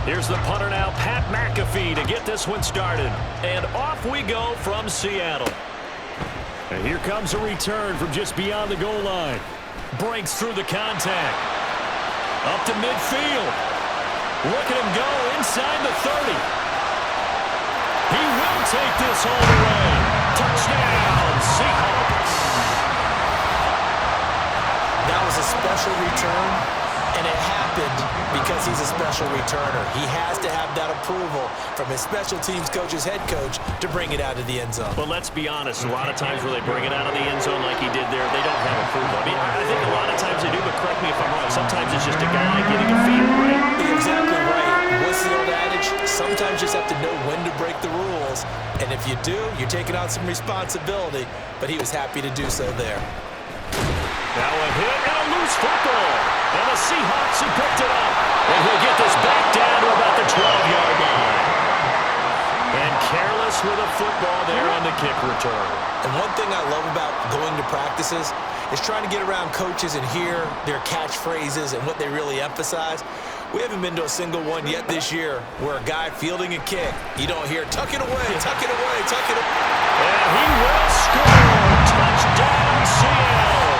Here's the punter now, Pat McAfee, to get this one started. And off we go from Seattle. And here comes a return from just beyond the goal line. Breaks through the contact. Up to midfield. Look at him go inside the 30. He will take this all the way. Touchdown, Seahawks. That was a special return, and it happened because he's a special returner. He has to have that approval from his special teams coach's head coach to bring it out of the end zone. But let's be honest, a lot of times where they bring it out of the end zone like he did there, they don't have approval. I mean, I think a lot of times they do, but correct me if I'm wrong. Sometimes it's just a guy getting a feel, right? You're exactly right. What's the old adage? Sometimes you just have to know when to break the rules, and if you do, you're taking on some responsibility, but he was happy to do so there. Now a hit and a loose football. And the Seahawks have picked it up. And he'll get this back down to about the 12-yard line. And careless with a football there on the kick return. And one thing I love about going to practices is trying to get around coaches and hear their catchphrases and what they really emphasize. We haven't been to a single one yet this year where a guy fielding a kick, you don't hear, tuck it away, tuck it away, tuck it away. And he will score. Touchdown, Seattle.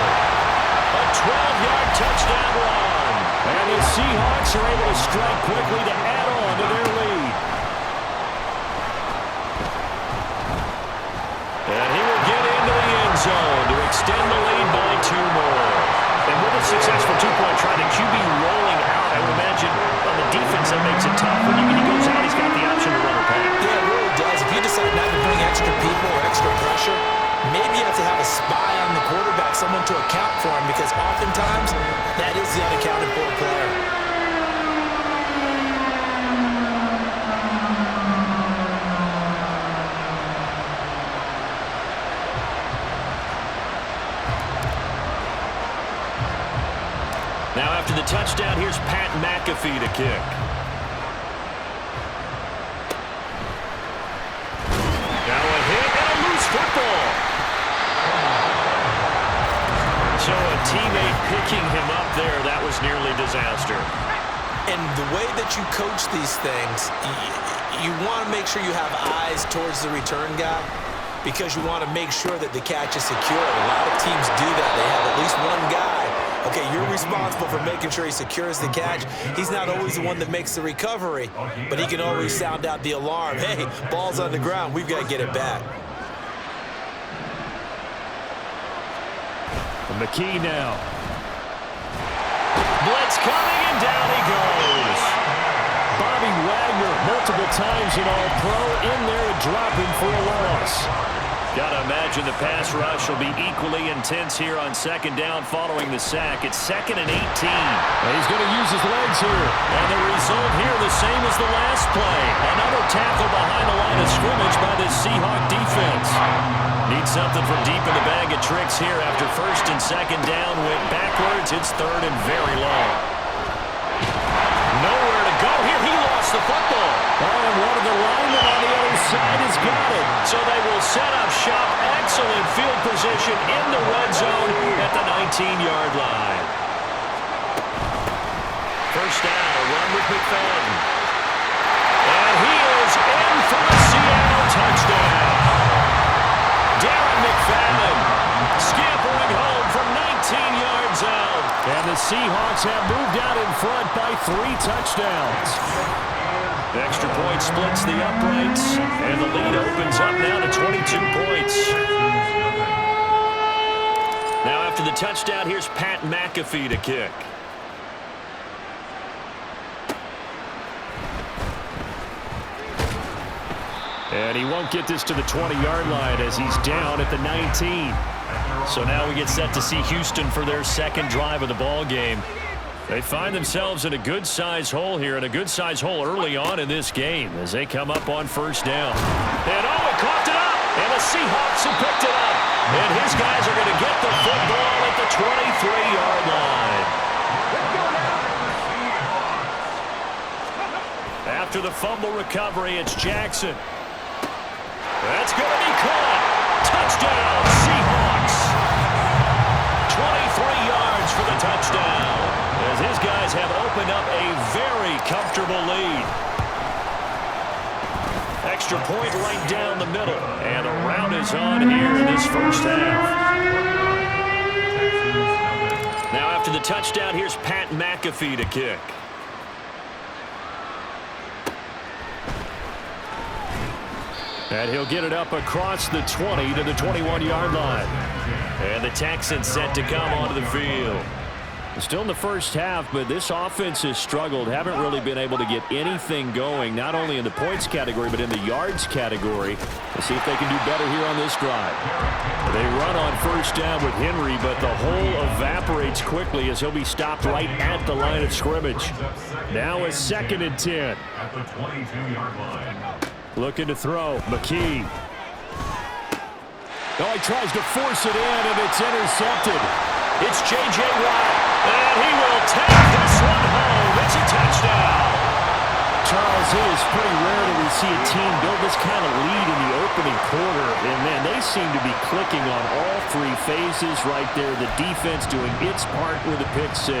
A 12-yard touchdown run. And the Seahawks are able to strike quickly to add on to their lead. And he will get into the end zone to extend the lead by 2 more. And with a successful two-point try, the QB rolling out, I would imagine on the defense that makes it tough. When he goes out, he's got the option to run or pass. Yeah, it really does. If you decide not to bring extra people or extra pressure, maybe you have to have a spy on the quarterback, someone to account for him, because oftentimes that is the unaccounted for player. Now after the touchdown, here's Pat McAfee to kick. Now a hit and a loose football. So a teammate picking him up there, that was nearly disaster. And the way that you coach these things, you want to make sure you have eyes towards the return guy because you want to make sure that the catch is secure. A lot of teams do that. They have at least one guy. Okay, you're responsible for making sure he secures the catch. He's not always the one that makes the recovery, but he can always sound out the alarm. Hey, ball's on the ground. We've got to get it back. McKee now. Blitz coming, and down he goes. Bobby Wagner, multiple times in All-Pro, in there to drop him for a loss. Got to imagine the pass rush will be equally intense here on second down following the sack. It's 2nd and 18. And he's going to use his legs here. And the result here the same as the last play. Another tackle behind the line of scrimmage by the Seahawk defense. Need something from deep in the bag of tricks here after 1st and 2nd down. Went backwards. It's 3rd and very long. Nowhere to go here. He lost the football. Oh, and one of the linemen on the other side has got it. So they will set up shop. Excellent field position in the red zone at the 19-yard line. First down, a run with McFadden. And he is in for the Seattle touchdown. Darren McFadden scampering home from 19 yards out. And the Seahawks have moved out in front by 3 touchdowns. The extra point splits the uprights, and the lead opens up now to 22 points. Now after the touchdown, here's Pat McAfee to kick. And he won't get this to the 20-yard line as he's down at the 19. So now we get set to see Houston for their second drive of the ball game. They find themselves in a good-sized hole here, and a good-sized hole early on in this game as they come up on first down. And oh, it caught it up, and the Seahawks have picked it up. And his guys are going to get the football at the 23-yard line. After the fumble recovery, it's Jackson. That's going to be caught. Touchdown, Seahawks. 23 yards for the touchdown. As his guys have opened up a very comfortable lead. Extra point right down the middle. And the rout is on here in this first half. Now after the touchdown, here's Pat McAfee to kick. And he'll get it up across the 20 to the 21-yard line. And the Texans set to come onto the field. Still in the first half, but this offense has struggled. Haven't really been able to get anything going, not only in the points category, but in the yards category. Let's see if they can do better here on this drive. They run on first down with Henry, but the hole evaporates quickly as he'll be stopped right at the line of scrimmage. Now a 2nd and 10. At the 22-yard line. Looking to throw. McKee. Oh, he tries to force it in, and it's intercepted. It's J.J. Watt, and he will take this one home. It's a touchdown. Charles, it is pretty rare that we see a team build this kind of lead in the opening quarter. And, man, they seem to be clicking on all 3 phases right there. The defense doing its part with a pick 6.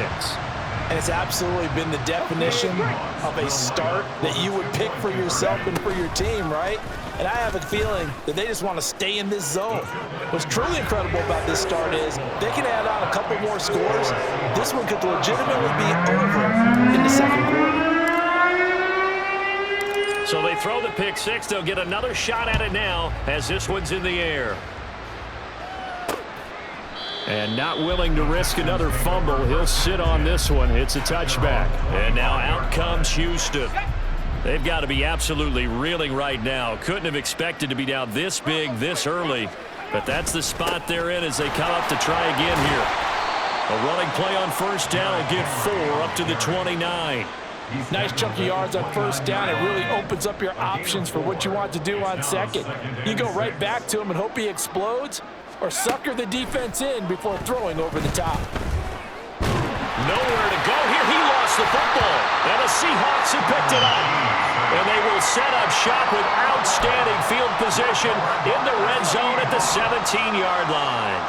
And it's absolutely been the definition of a start that you would pick for yourself and for your team, right? And I have a feeling that they just want to stay in this zone. What's truly incredible about this start is they can add on a couple more scores. This one could legitimately be over in the second quarter. So they throw the pick 6. They'll get another shot at it now as this one's in the air. And not willing to risk another fumble, he'll sit on this one. It's a touchback. And now out comes Houston. They've got to be absolutely reeling right now. Couldn't have expected to be down this big this early. But that's the spot they're in as they come up to try again here. A running play on first down will get 4 up to the 29. Nice chunk of yards on first down. It really opens up your options for what you want to do on second. You go right back to him and hope he explodes, or sucker the defense in before throwing over the top. Nowhere to go here. He lost the football. And the Seahawks have picked it up. And they will set up shop with outstanding field position in the red zone at the 17-yard line.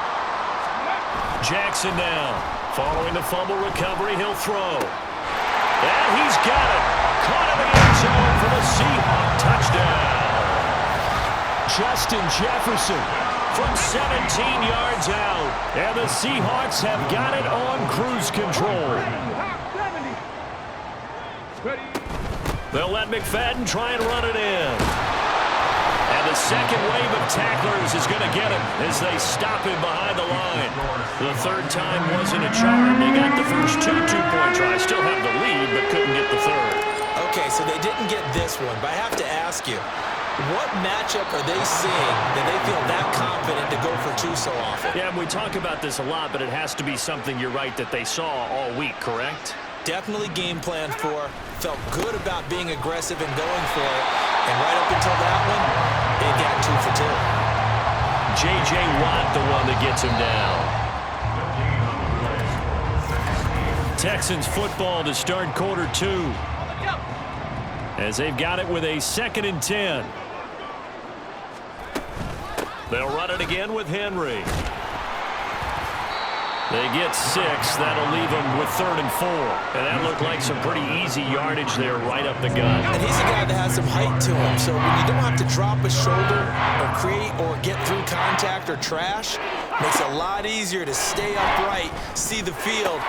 Jackson now. Following the fumble recovery, he'll throw. And he's got it. Caught in the end zone for the Seahawk touchdown. Justin Jefferson from 17 yards out. And the Seahawks have got it on cruise control. They'll let McFadden try and run it in. And the second wave of tacklers is going to get him as they stop him behind the line. The third time wasn't a charm. They got the first 2 two-point tries. Still have the lead, but couldn't get the third. Okay, so they didn't get this one, but I have to ask you, what matchup are they seeing that they feel that confident to go for 2 so often? Yeah, we talk about this a lot, but it has to be something, you're right, that they saw all week, correct? Definitely game planned for, felt good about being aggressive and going for it, and right up until that one, they got 2 for 2. J.J. Watt, the one that gets him down. Texans football to start quarter 2. As they've got it with a 2nd and 10. They'll run it again with Henry. They get 6. That'll leave them with 3rd and 4. And that looked like some pretty easy yardage there right up the gut. And he's a guy that has some height to him. So when you don't have to drop a shoulder or create or get through contact or trash, makes it a lot easier to stay upright, see the field.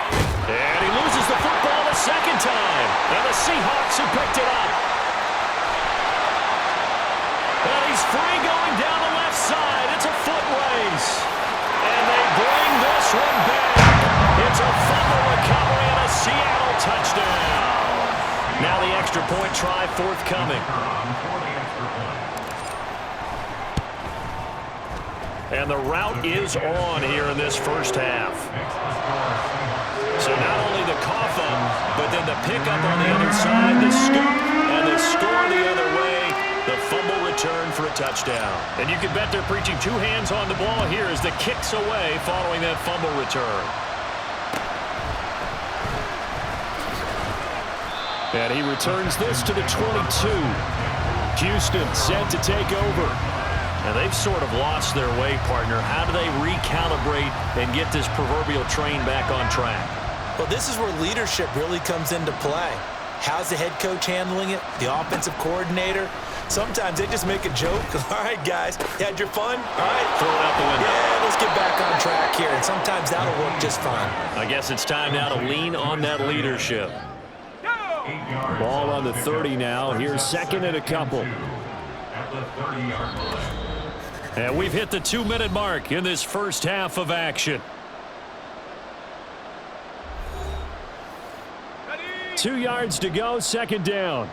And he loses the football a second time. And the Seahawks have picked it up. And he's free going down the left side. It's a foot race. And they bring this one back. It's a fumble recovery and a Seattle touchdown. Now the extra point try forthcoming. And the route is on here in this first half. So not only the cough up, but then the pickup on the other side, the scoop, and the score the other way. The fumble return for a touchdown. And you can bet they're preaching 2 hands on the ball here as the kick's away following that fumble return. And he returns this to the 22. Houston set to take over. And they've sort of lost their way, partner. How do they recalibrate and get this proverbial train back on track? Well, this is where leadership really comes into play. How's the head coach handling it? The offensive coordinator? Sometimes they just make a joke. All right, guys, you had your fun? All right. Throw it out the window. Yeah, let's get back on track here. And sometimes that'll work just fine. I guess it's time now to lean on that leadership. Ball on the 30 now. Here's second and a couple. At the 30-yard line. And we've hit the 2-minute mark in this first half of action. 2 yards to go, second down.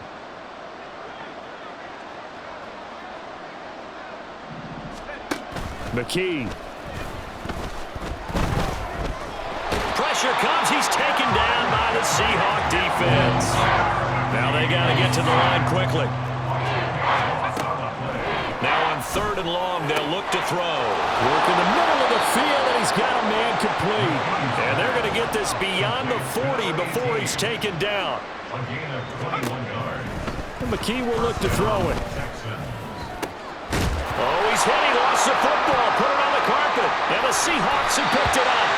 McKee. Pressure comes. He's taken down by the Seahawk defense. Now they got to get to the line quickly. Now on 3rd and long, they'll look to throw. Work in the middle of the field, and he's got a man complete. And they're going to get this beyond the 40 before he's taken down. A gain of 21 yards. And McKee will look to throw it. Oh, he's hit. He lost the football. Put it on the carpet. And the Seahawks have picked it up.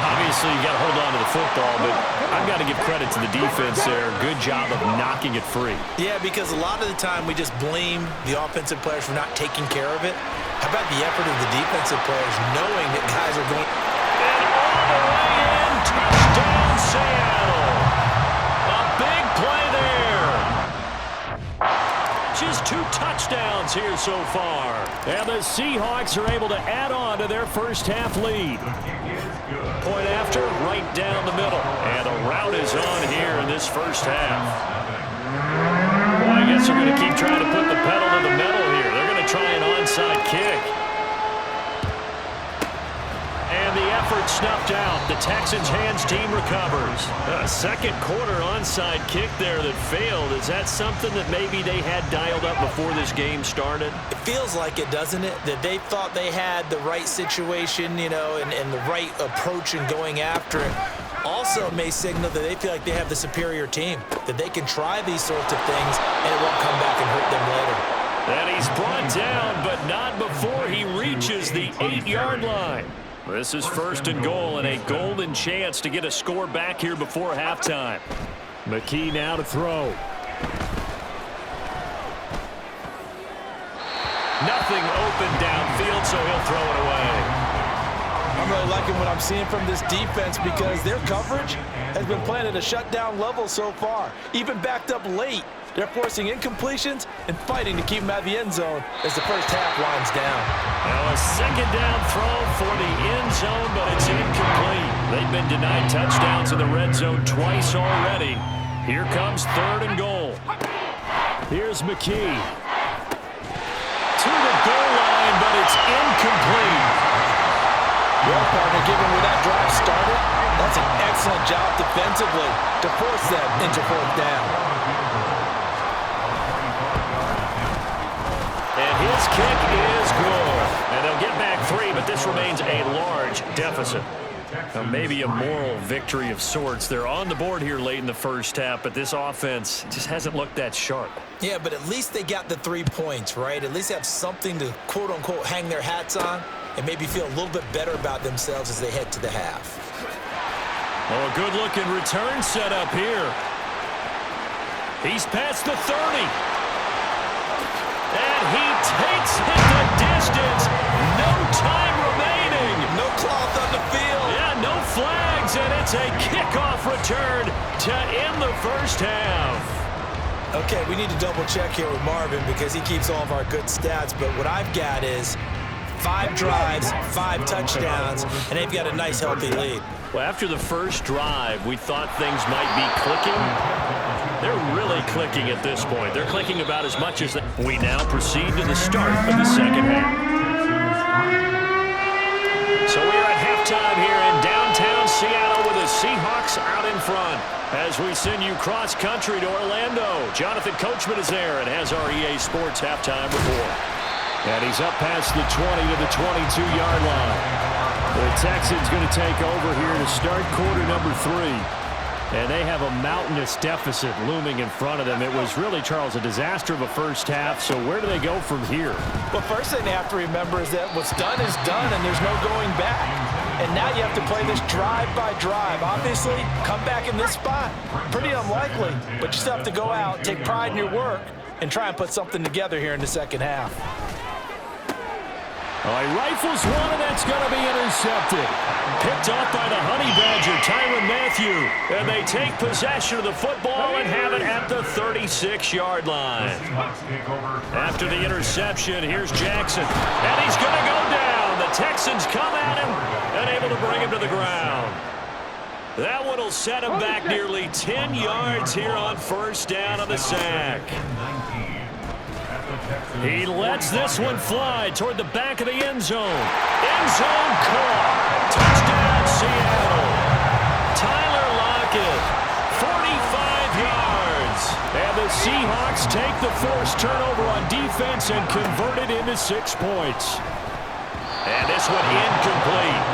Obviously, you got to hold on to the football, but I've got to give credit to the defense there. Good job of knocking it free. Yeah, because a lot of the time we just blame the offensive players for not taking care of it. How about the effort of the defensive players knowing that guys are going... And all the way in, touchdown Seattle. A big play there. Just 2 touchdowns here so far. And the Seahawks are able to add on to their first half lead. Point after, right down the middle. And a route is on here in this first half. Well, I guess they're going to keep trying to put the pedal to the metal here. They're going to try an onside kick. And the effort snuffed out. The Texans' hands team recovers. A second quarter onside kick there that failed. Is that something that maybe they had dialed up before this game started? It feels like it, doesn't it? That they thought they had the right situation, you know, and the right approach in going after it. Also may signal that they feel like they have the superior team, that they can try these sorts of things and it won't come back and hurt them later. And he's brought down, but not before he reaches the 8-yard line. This is 1st and goal and a golden chance to get a score back here before halftime. McKee now to throw. Nothing open downfield, so he'll throw it away. I'm really liking what I'm seeing from this defense because their coverage has been playing at a shutdown level so far. Even backed up late, they're forcing incompletions and fighting to keep them out of the end zone as the first half winds down. Now a second down throw for the end zone, but it's incomplete. They've been denied touchdowns in the red zone twice already. Here comes 3rd and goal. Here's McKee. To the goal line, but it's incomplete. Well, partner, given where that drive started, that's an excellent job defensively to force them into 4th down. And his kick is good. And they'll get back 3, but this remains a large deficit. Now, maybe a moral victory of sorts. They're on the board here late in the first half, but this offense just hasn't looked that sharp. Yeah, but at least they got the 3 points, right? At least they have something to, quote-unquote, hang their hats on and maybe feel a little bit better about themselves as they head to the half. Oh, a good-looking return set up here. He's past the 30. And he takes it the distance. No time remaining. No cloth on the field. Yeah, no flags, and it's a kickoff return to end the first half. Okay, we need to double-check here with Marvin because he keeps all of our good stats, but what I've got is 5 drives, 5 touchdowns, and they've got a nice, healthy lead. Well, after the first drive, we thought things might be clicking. They're really clicking at this point. They're clicking about as much as they... We now proceed to the start of the second half. So we are at halftime here in downtown Seattle with the Seahawks out in front. As we send you cross-country to Orlando, Jonathan Coachman is there and has our EA Sports halftime report. And he's up past the 20 to the 22-yard line. The Texans going to take over here to start quarter number 3. And they have a mountainous deficit looming in front of them. It was really, Charles, a disaster of a first half. So where do they go from here? Well, first thing they have to remember is that what's done is done, and there's no going back. And now you have to play this drive by drive. Obviously, come back in this spot, pretty unlikely. But you still have to go out, take pride in your work, and try and put something together here in the second half. He rifles one, and that's going to be intercepted. Picked off by the Honey Badger, Tyrann Mathieu. And they take possession of the football and have it at the 36-yard line. After the interception, here's Jackson. And he's going to go down. The Texans come at him and able to bring him to the ground. That one will set him back nearly 10 yards here on first down on the sack. He lets this one fly toward the back of the end zone. End zone caught. Touchdown, Seattle. Tyler Lockett, 45 yards. And the Seahawks take the forced turnover on defense and convert it into 6 points. And this one incomplete.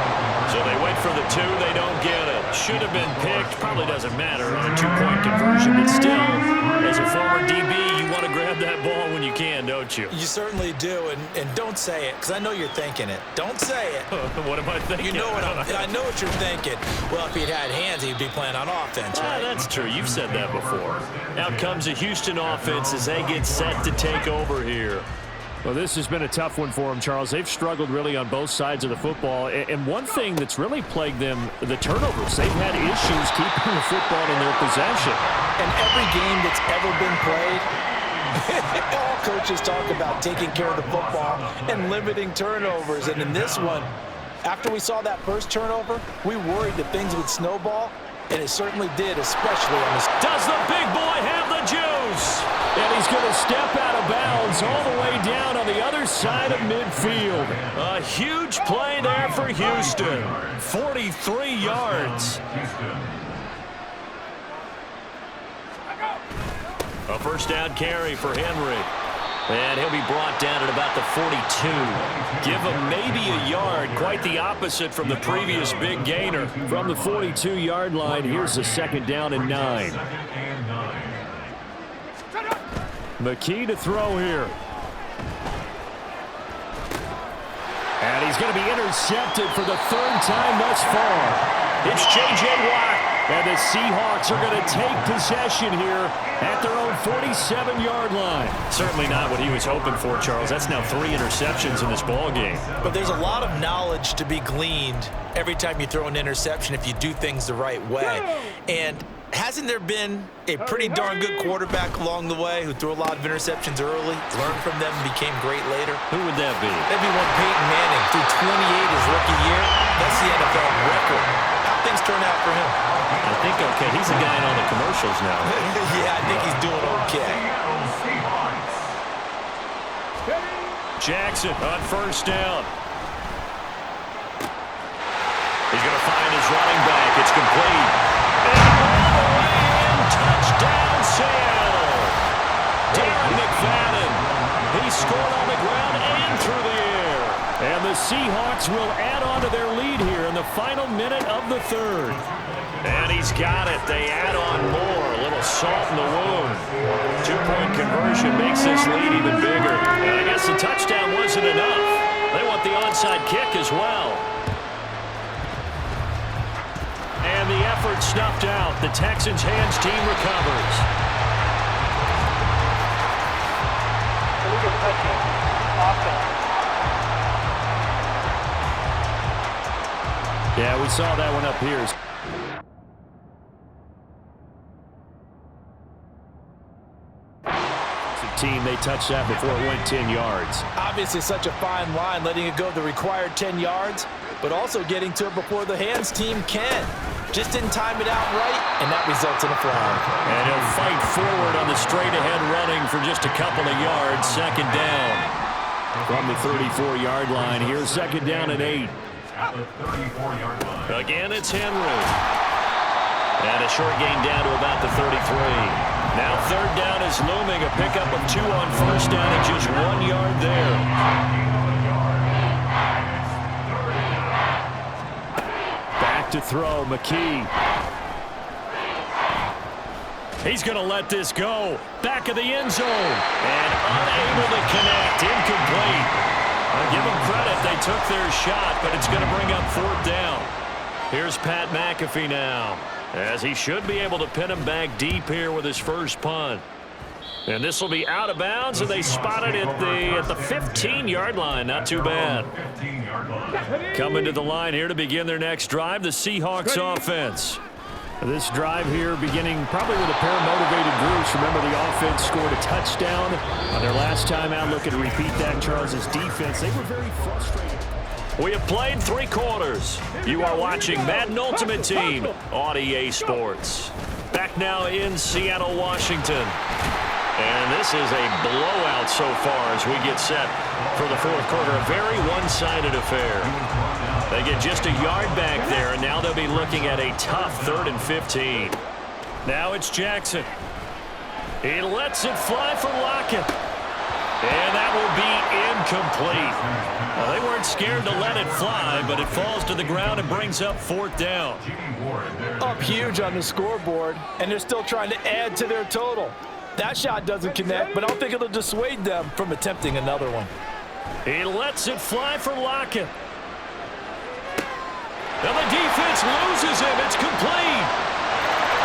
So they wait for the 2, they don't get it. Should have been picked, probably doesn't matter on a 2-point conversion, but still, as a former DB, you want to grab that ball when you can, don't you? You certainly do, and don't say it, because I know you're thinking it. Don't say it. What am I thinking? You know what I know what you're thinking. Well, if he'd had hands, he'd be playing on offense, right? That's true. You've said that before. Out comes the Houston offense as they get set to take over here. Well, this has been a tough one for them, Charles. They've struggled really on both sides of the football. And one thing that's really plagued them, the turnovers. They've had issues keeping the football in their possession. And every game that's ever been played, all coaches talk about taking care of the football and limiting turnovers. And in this one, after we saw that first turnover, we worried that things would snowball. And it certainly did, especially on this. Does the big boy have the juice? And he's going to step out of bounds all the way down on the other side of midfield. A huge play there for Houston. 43 yards. A first down carry for Henry. And he'll be brought down at about the 42. Give him maybe a yard. Quite the opposite from the previous big gainer. From the 42-yard line, here's the second down and 9. McKee to throw here. And he's going to be intercepted for the 3rd time thus far. It's J.J. Watt. And the Seahawks are going to take possession here at their own 47-yard line. Certainly not what he was hoping for, Charles. That's now 3 interceptions in this ball game. But there's a lot of knowledge to be gleaned every time you throw an interception if you do things the right way. And hasn't there been a pretty darn good quarterback along the way who threw a lot of interceptions early, learned from them, and became great later? Who would that be? That'd be one Peyton Manning. Threw 28 his rookie year. That's the NFL record. How things turn out for him? I think okay. He's the guy in all the commercials now. Yeah, I think he's doing okay. Jackson on first down. He's going to find his running back. It's complete. And touchdown, Seattle. Darren McFadden. He scored on the ground and through the air. And the Seahawks will add on to their lead here in the final minute of the 3rd. And he's got it. They add on more. A little salt in the wound. 2-point conversion makes this lead even bigger. And I guess the touchdown wasn't enough. They want the onside kick as well. And the effort snuffed out. The Texans' hands team recovers. Yeah, we saw that one up here. Team, they touched that before it went 10 yards. Obviously such a fine line, letting it go the required 10 yards, but also getting to it before the hands team can. Just didn't time it out right, and that results in a flag. And he'll fight forward on the straight-ahead running for just a couple of yards. Second down. From the 34-yard line, here's second down and 8. At the 34-yard line. Again, it's Henry. And a short gain down to about the 33. Now third down is looming. A pickup of 2 on first down and just 1 yard there. Back to throw, McKee. He's going to let this go. Back of the end zone. And unable to connect. Incomplete. I'll give them credit. They took their shot, but it's going to bring up 4th down. Here's Pat McAfee now, as he should be able to pin him back deep here with his first punt. And this will be out of bounds, and they spot it at the 15-yard line. Not too bad. Coming to the line here to begin their next drive, the Seahawks offense. This drive here beginning probably with a pair of motivated groups. Remember, the offense scored a touchdown on their last time out. Looking to repeat that. Charles' defense, they were very frustrated. We have played 3 quarters. You are watching Madden Ultimate Team on EA Sports. Back now in Seattle, Washington. And this is a blowout so far as we get set for the 4th quarter. A very one-sided affair. They get just a yard back there, and now they'll be looking at a tough 3rd and 15. Now it's Jackson. He lets it fly for Lockett. And that will be incomplete. Well, they weren't scared to let it fly, but it falls to the ground and brings up 4th down. Up huge on the scoreboard, and they're still trying to add to their total. That shot doesn't connect, but I don't think it'll dissuade them from attempting another one. He lets it fly for Lockett. And the defense loses him. It's complete.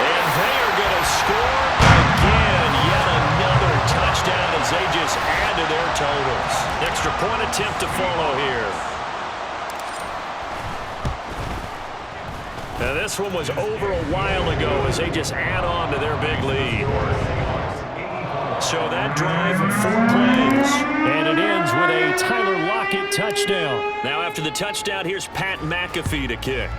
And they are going to score again. Yet another touchdown as they just add to their totals. Extra point attempt to follow here. Now this one was over a while ago as they just add on to their big lead. So that drive, 4 plays, and it ends with a Tyler Lockett touchdown. Now after the touchdown, here's Pat McAfee to kick.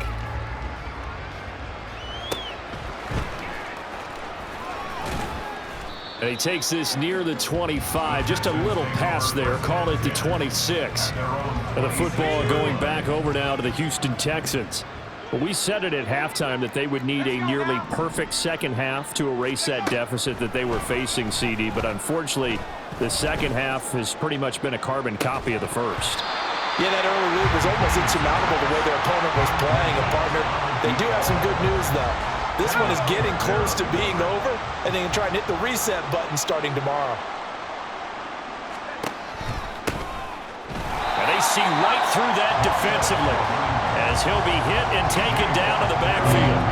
And he takes this near the 25, just a little pass there, call it the 26. And the football going back over now to the Houston Texans. Well, we said it at halftime that they would need a nearly perfect second half to erase that deficit that they were facing, CD. But unfortunately, the second half has pretty much been a carbon copy of the first. Yeah, that early lead was almost insurmountable the way their opponent was playing. And, partner, they do have some good news, though. This one is getting close to being over, and they can try and hit the reset button starting tomorrow. And they see right through that defensively, as he'll be hit and taken down to the backfield.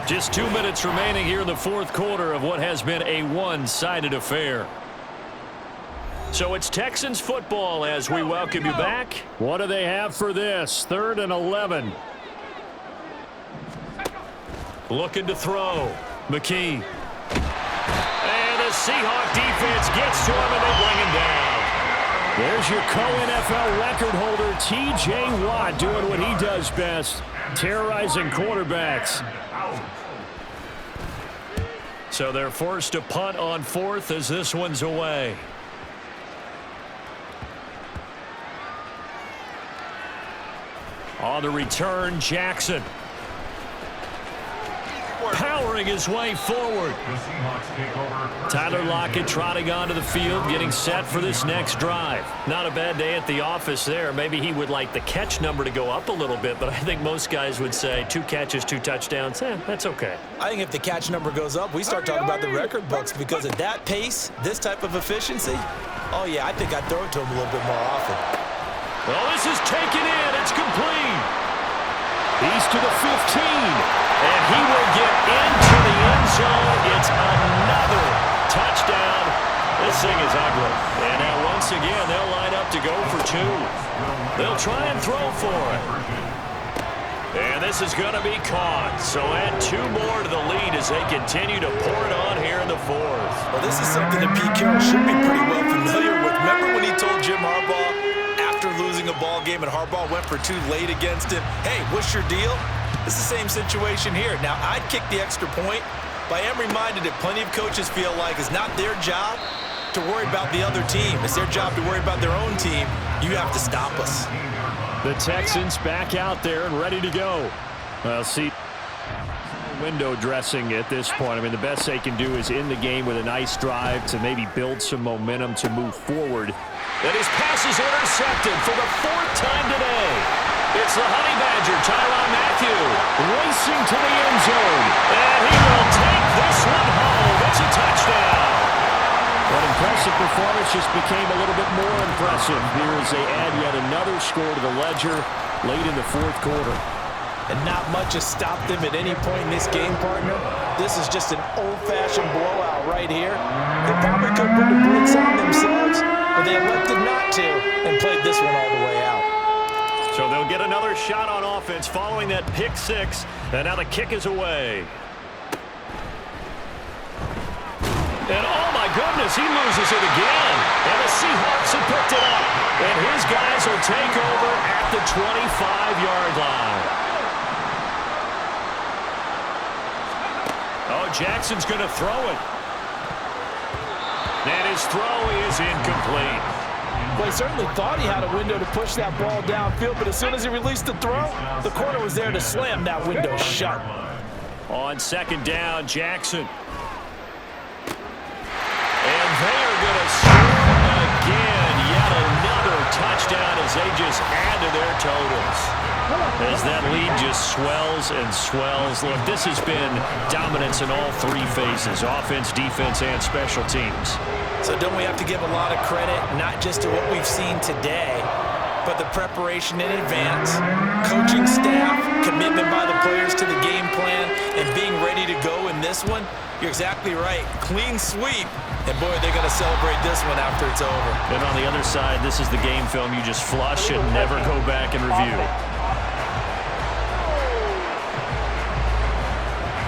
Just 2 minutes remaining here in the 4th quarter of what has been a one-sided affair. So it's Texans football as we welcome you back. What do they have for this? 3rd and 11. Looking to throw. McKee. And the Seahawk defense gets to him and they bring him down. There's your co-NFL record holder, T.J. Watt, doing what he does best, terrorizing quarterbacks. So they're forced to punt on 4th as this one's away. On the return, Jackson. Powering his way forward. Tyler Lockett trotting onto the field, getting set for this next drive. Not a bad day at the office there. Maybe he would like the catch number to go up a little bit, but I think most guys would say 2 catches, 2 touchdowns. That's okay. I think if the catch number goes up, we start talking about the record books, because at that pace, this type of efficiency, oh yeah, I think I'd throw it to him a little bit more often. Well, this is taken in. It's complete. He's to the 15. And he will get into the end zone. It's another touchdown. This thing is ugly. And now once again, they'll line up to go for 2. They'll try and throw for it. And this is going to be caught. So add 2 more to the lead as they continue to pour it on here in the 4th. Well, this is something that Pete Carroll should be pretty well familiar with. Remember when he told Jim Harbaugh after losing a ball game and Harbaugh went for 2 late against him, hey, what's your deal? It's the same situation here. Now, I'd kick the extra point, but I am reminded that plenty of coaches feel like it's not their job to worry about the other team. It's their job to worry about their own team. You have to stop us. The Texans back out there and ready to go. Well, see, window dressing at this point. I mean, the best they can do is in the game with a nice drive to maybe build some momentum to move forward. And his pass is intercepted for the 4th time today. It's the Honey Badger, Tyrann Mathieu, racing to the end zone. And he will take this one home. It's a touchdown. That impressive performance just became a little bit more impressive here as they add yet another score to the ledger late in the fourth quarter. And not much has stopped them at any point in this game, partner. This is just an old-fashioned blowout right here. They probably could put the brakes on themselves, but they elected not to and played this one all the way out. So they'll get another shot on offense following that pick six, and now the kick is away. And oh my goodness, he loses it again. And the Seahawks have picked it up. And his guys will take over at the 25-yard line. Oh, Jackson's going to throw it. And his throw is incomplete. Well, he certainly thought he had a window to push that ball downfield, but as soon as he released the throw, the corner was there to slam that window shut. On second down, Jackson. And they are going to score again. Yet another touchdown as they just add to their totals. As that lead just swells and swells. Look, this has been dominance in all three phases, offense, defense, and special teams. So don't we have to give a lot of credit, not just to what we've seen today, but the preparation in advance, coaching staff, commitment by the players to the game plan, and being ready to go in this one? You're exactly right. Clean sweep. And, boy, they're going to celebrate this one after it's over. And on the other side, this is the game film you just flush and never go back and review.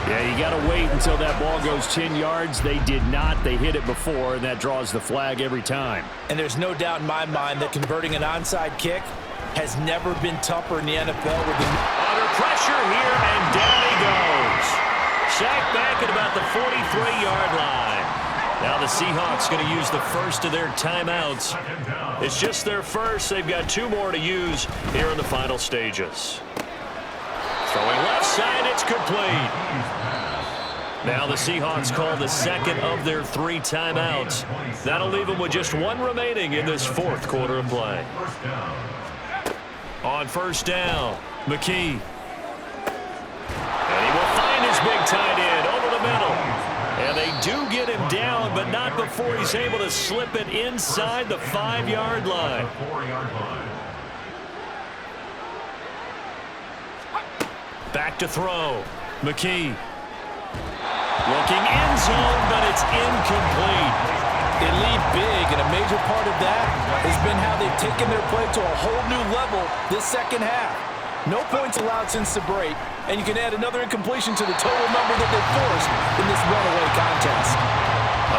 Yeah, you got to wait until that ball goes 10 yards. They did not. They hit it before, and that draws the flag every time. And there's no doubt in my mind that converting an onside kick has never been tougher in the NFL. Under pressure here, and down he goes. Sacked back at about the 43-yard line. Now the Seahawks going to use the first of their timeouts. It's just their first. They've got two more to use here in the final stages. Throwing left side, it's complete. Now the Seahawks call the second of their three timeouts. That'll leave them with just one remaining in this fourth quarter of play. On first down, McKee. And he will find his big tight end over the middle. And they do get him down, but not before he's able to slip it inside the 5-yard line. Back to throw. McKee. Looking end zone, but it's incomplete. They lead big, and a major part of that has been how they've taken their play to a whole new level this second half. No points allowed since the break, and you can add another incompletion to the total number that they forced in this runaway contest.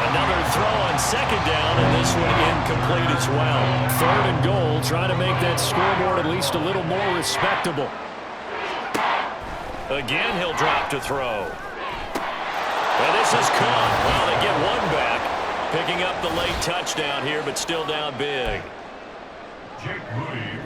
Another throw on second down, and this one incomplete as well. Third and goal, trying to make that scoreboard at least a little more respectable. Again, he'll drop to throw. And this is caught. Well, they get one back, picking up the late touchdown here, but still down big.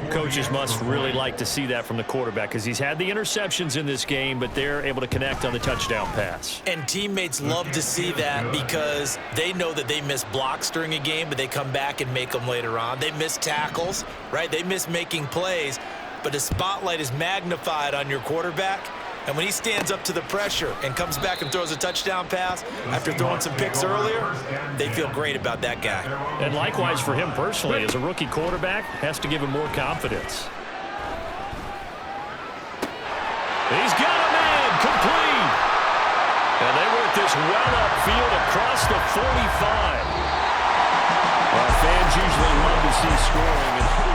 Coaches must really like to see that from the quarterback because he's had the interceptions in this game, but they're able to connect on the touchdown pass. And teammates love to see that because they know that they miss blocks during a game, but they come back and make them later on. They miss tackles, right? They miss making plays, but the spotlight is magnified on your quarterback. And when he stands up to the pressure and comes back and throws a touchdown pass after throwing some picks earlier, they feel great about that guy. And likewise for him personally, as a rookie quarterback, has to give him more confidence. He's got a man, complete. And they work this well upfield across the 45. Well, fans usually love to see scoring.